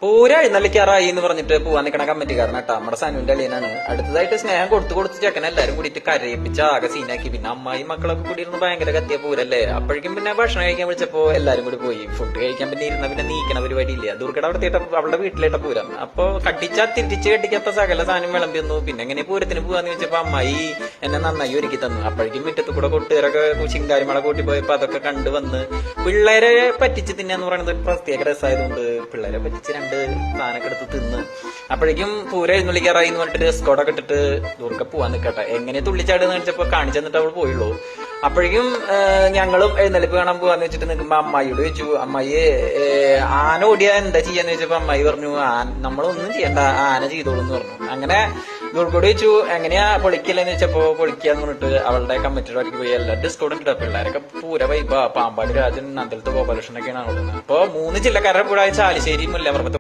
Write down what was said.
പൂരം എഴുന്നള്ളിക്കാറായി എന്ന് പറഞ്ഞിട്ട് പോവാൻ നിൽക്കണ കമ്മിറ്റിക്കാരൻ കേട്ടോ നമ്മുടെ സനുവിന്റെ അളിയനാണ്. അടുത്തതായിട്ട് സ്നേഹം കൊടുത്ത് ചെക്കൻ എല്ലാരും കൂടിയിട്ട് കരയിപ്പിച്ച് ആകെ സീനാക്കി. പിന്നെ അമ്മായി മക്കളൊക്കെ കൂടി ഇരുന്ന് ഭയങ്കര കത്തിയ പൂരല്ലേ. അപ്പോഴേക്കും പിന്നെ ഭക്ഷണം കഴിക്കാൻ വിളിച്ചപ്പോ എല്ലാരും കൂടി പോയി. ഫുഡ് കഴിക്കാൻ പിന്നെ ഇരുന്ന പിന്നെ നീക്കണ പരിപാടി ഇല്ല. ദുർഘട അവിടുത്തെ അവളുടെ വീട്ടിലേട്ട പൂരം. അപ്പൊ കട്ടിച്ചാ തിരിച്ച് കെട്ടിക്കാത്ത സകല സാധനം വിളമ്പി പിന്നെ എങ്ങനെ പൂരത്തിന് പോവാന്ന് ചോദിച്ചപ്പോ അമ്മായി എന്നെ നന്നായി ഒരുക്കി തന്നു. അപ്പോഴേക്കും മുറ്റത്ത് കൂടെ കൊട്ടുകാരൊക്കെ ചിങ്കാരിമള കൂട്ടി പോയപ്പോ അതൊക്കെ കണ്ടു വന്ന് പിള്ളേരെ പറ്റിച്ച് തിന്നാന്ന് പറയുന്നത് ഒരു പ്രത്യേക രസമായതുകൊണ്ട് പിള്ളേരെ പറ്റിച്ച് സാധനമൊക്കെ എടുത്ത് തിന്ന്. അപ്പോഴേക്കും പൂരം എഴുന്നള്ളിക്കാറായി എന്ന് പറഞ്ഞിട്ട് എസ്കോട്ടൊക്കെ ഇട്ടിട്ട് ദൂർക്ക പോവാൻ നിൽക്കട്ടെ. എങ്ങനെ തുള്ളിച്ചാടുന്ന് വെച്ചപ്പോ കാണിച്ചു തന്നിട്ട് അവൾ പോയുള്ളൂ. അപ്പോഴേക്കും ഞങ്ങളും എഴുന്നള്ളിപ്പ് കാണാൻ പോവാന്ന് വെച്ചിട്ട് നിൽക്കുമ്പോ അമ്മായിയോട് ചോദിച്ചു, അമ്മായി ആന ഓടിയാ എന്താ ചെയ്യാന്ന് ചോദിച്ചപ്പോ അമ്മായി പറഞ്ഞു നമ്മളൊന്നും ചെയ്യണ്ട, ആന ചെയ്തോളൂ എന്ന് പറഞ്ഞു. അങ്ങനെ ദൂർക്കോട് ചോദിച്ചു എങ്ങനെയാ പൊളിക്കില്ലെന്ന് വെച്ചപ്പോ പൊളിക്കാന്ന് പറഞ്ഞിട്ട് അവളുടെ കമ്മിറ്റിയുടെ അടുത്ത് പോയി എല്ലാ ഡിസ്കൗണ്ട് ഇട്ട പിള്ളേരൊക്കെ പൂര വൈബ. പാമ്പാടി രാജൻ, നന്ദലത്ത് ഗോപാലകൃഷ്ണനൊക്കെയാണ് അവിടെ. അപ്പൊ 3 ജില്ലക്കാരുടെ കൂടെ ചാലിശ്ശേരി, മുല്ലപ്പുറത്ത്